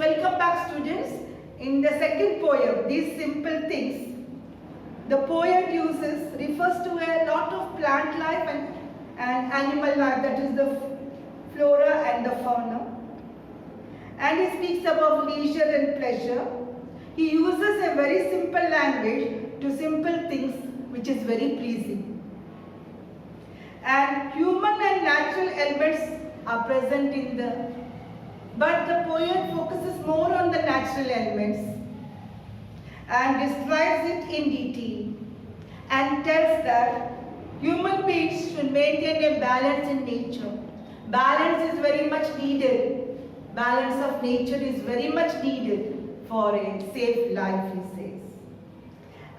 welcome back students. In the second poem, These Simple Things, the poet refers to a lot of plant life and animal life, that is the flora and the fauna. And he speaks about leisure and pleasure. He uses a very simple language to simple things which is very pleasing. And human and natural elements are present in but the poet focuses more on the natural elements and describes it in detail and tells that human beings should maintain a balance in nature. Balance is very much needed. Balance of nature is very much needed for a safe life, he says.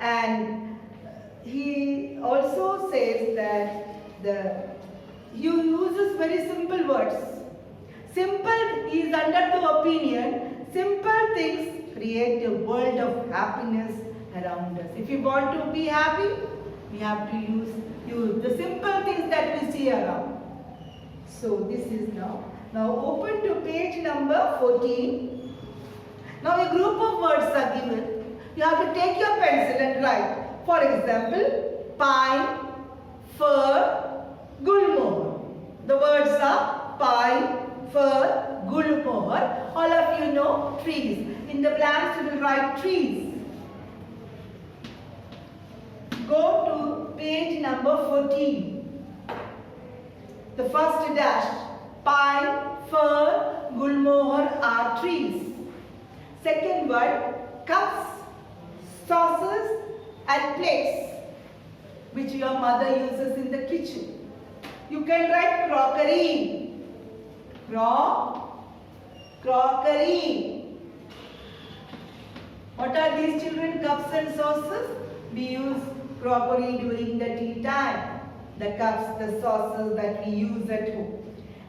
And he also says that he uses very simple words. Simple is under the opinion, simple things create a world of happiness around us. If you want to be happy, we have to use the simple things that we see around. So this is now open to page number 14. Now a group of words are given. You have to take your pencil and write. For example, pine, fir, gulmohar. The words are pine, fir, gulmohar. All of you know trees. In the blanks you will write trees. Go to page number 14. The first dash. Pine, fir, gulmohar are trees. Second word, cups, saucers and plates, which your mother uses in the kitchen. You can write crockery. Crockery. What are these children? Cups and saucers? We use crockery during the tea time. The cups, the saucers that we use at home.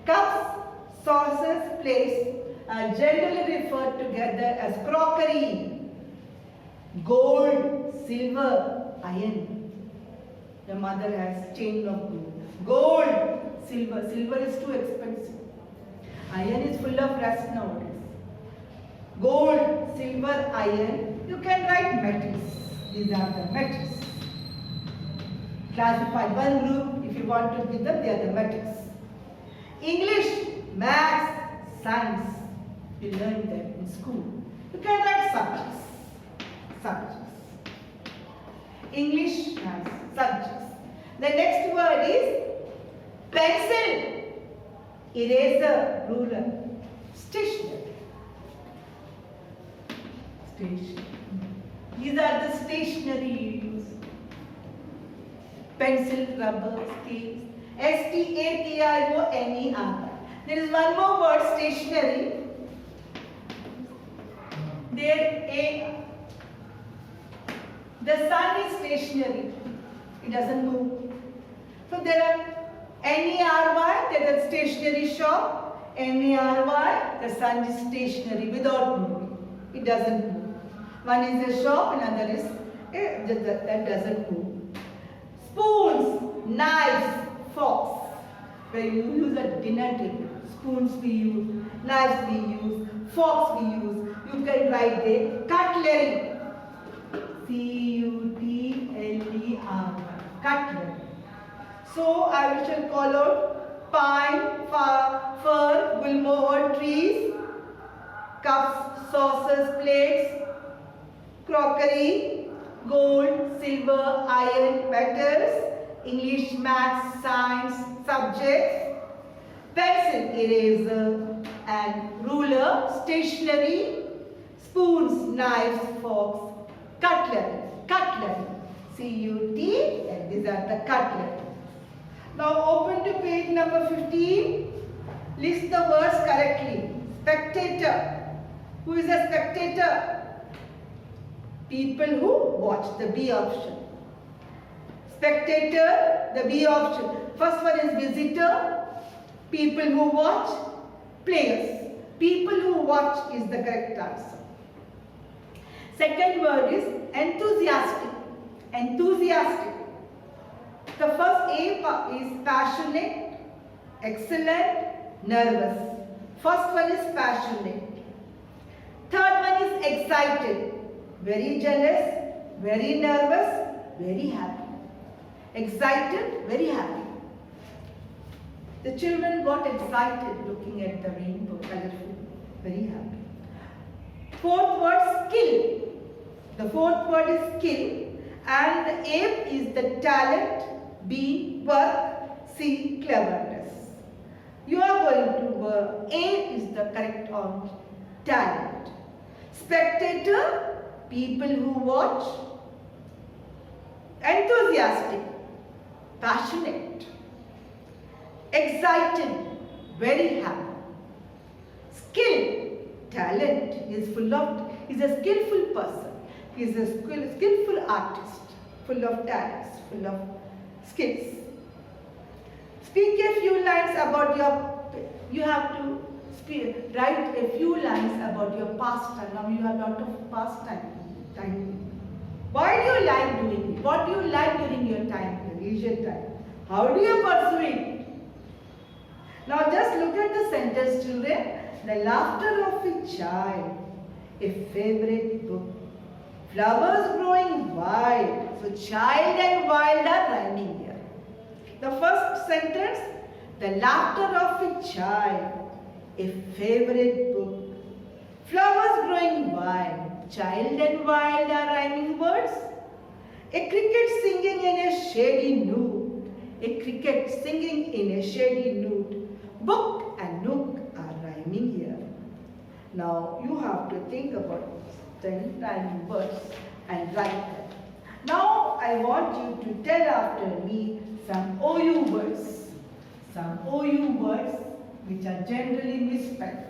Cups, saucers, plates are generally referred together as crockery. Gold, silver, iron. The mother has chain of gold. Gold, silver. Silver is too expensive. Iron is full of rust nowadays. Gold, silver, iron. You can write metals. These are the metals. Classify one group. If you want to give them, they are the metals. English, maths, science. You learn them in school. You can write subjects. English, maths, subjects. The next word is pencil, eraser, ruler, stationery. These are the stationery you use. Pencil, rubber, scales. S-T-A-T-I-O-N-E-R. There is one more word, stationery. The sun is stationary. It doesn't move. So there are N-E-R-Y, there is a stationery shop. N-E-R-Y, the sun is stationary without moving. It doesn't move. One is a shop, another is that doesn't move. Spoons, knives, forks. Where you use a dinner table. Spoons we use, knives we use, forks we use. You can write there cutlery. C-U-T-L-E-R. Cutlery. So I shall call out pine, fir, gulmohar trees, cups, saucers, plates, crockery, gold, silver, iron, metals, English, maths, science, subjects, pencil, eraser and ruler, stationery, spoons, knives, forks, cutlery, C-U-T, and these are the cutlery. Now open to page number 15. List the words correctly. Spectator. Who is a spectator? People who watch, the B option. Spectator, the B option. First one is visitor. People who watch, players. People who watch is the correct answer. Second word is enthusiastic. Enthusiastic. The first A is passionate, excellent, nervous. First one is passionate. Third one is excited. Very jealous, very nervous, very happy. Excited, very happy. The children got excited looking at the rainbow, colorful, very happy. Fourth word, skill. The fourth word is skill, and the A is the talent, B work, C cleverness. You are going to work. A is the correct answer. Talent. Spectator, people who watch. Enthusiastic, passionate. Excited, very happy. Skill, talent, is a skillful person. He is a skillful artist, full of talents, full of skills. Speak a few lines about you have to write a few lines about your pastime. Now you have a lot of pastime. Why do you like doing it? What do you like during your time, your leisure time? How do you pursue it? Now just look at the sentence, children. The laughter of a child, a favorite book. Flowers growing wild. So child and wild are rhyming here. The first sentence, the laughter of a child, a favorite book. Flowers growing wild. Child and wild are rhyming words. A cricket singing in a shady nook. A cricket singing in a shady nook. Book and nook are rhyming here. Now you have to think about 10 rhyming words and write them. Now I want you to tell after me some OU words. Some OU words which are generally misspelled.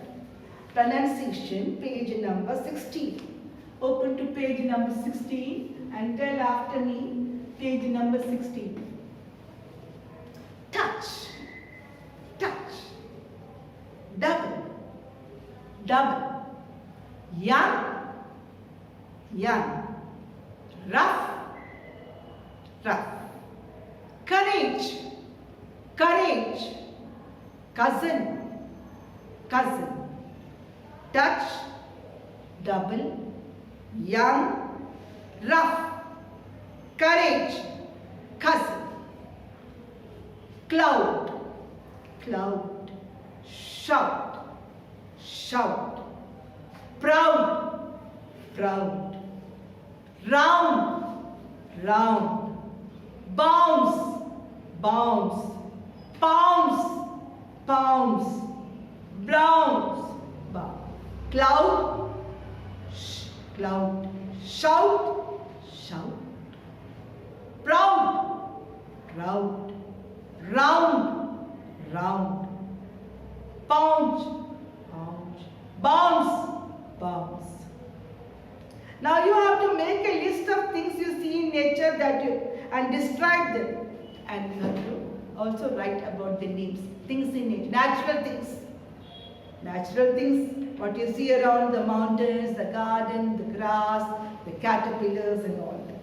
Pronunciation, page number 16. Open to page number 16 and tell after me page number 16. Touch, touch. Double, double. Young, young. Rough, rough. Courage, courage. Cousin, cousin. Touch, double. Young, rough. Courage, cousin. Cloud, cloud. Shout, shout. Proud, proud. Round, round. Bounce, bounce. Pounce, pounce. Bounce, bounce. Cloud, cloud. Shout, shout. Proud, proud. Round, round. Pounce, pounce. Bounce, bounce. Now you have to make a list of things you see in nature and describe them. And you have to also write about the names. Things in nature, natural things. Natural things, what you see around the mountains, the garden, the grass, the caterpillars and all that.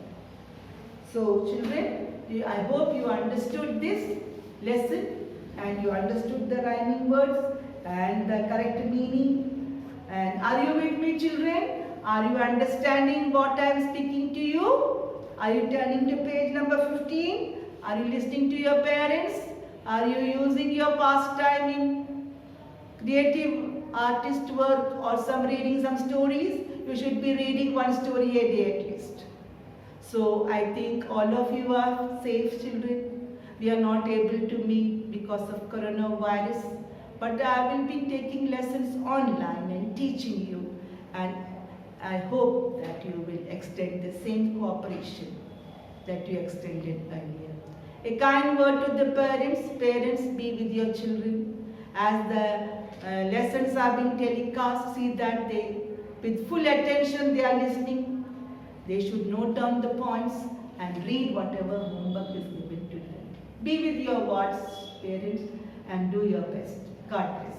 So children, I hope you understood this lesson and you understood the rhyming words and the correct meaning. And are you with me, children? Are you understanding what I am speaking to you? Are you turning to page number 15? Are you listening to your parents? Are you using your pastime in creative artist work or reading some stories? You should be reading one story a day at least. So I think all of you are safe, children. We are not able to meet because of coronavirus, but I will be taking lessons online and teaching you, and I hope that you will extend the same cooperation that you extended earlier. A kind word to the parents. Parents, be with your children. As the lessons are being telecast, see that they, with full attention, they are listening. They should note down the points and read whatever homework is given to them. Be with your wards, parents, and do your best. God bless.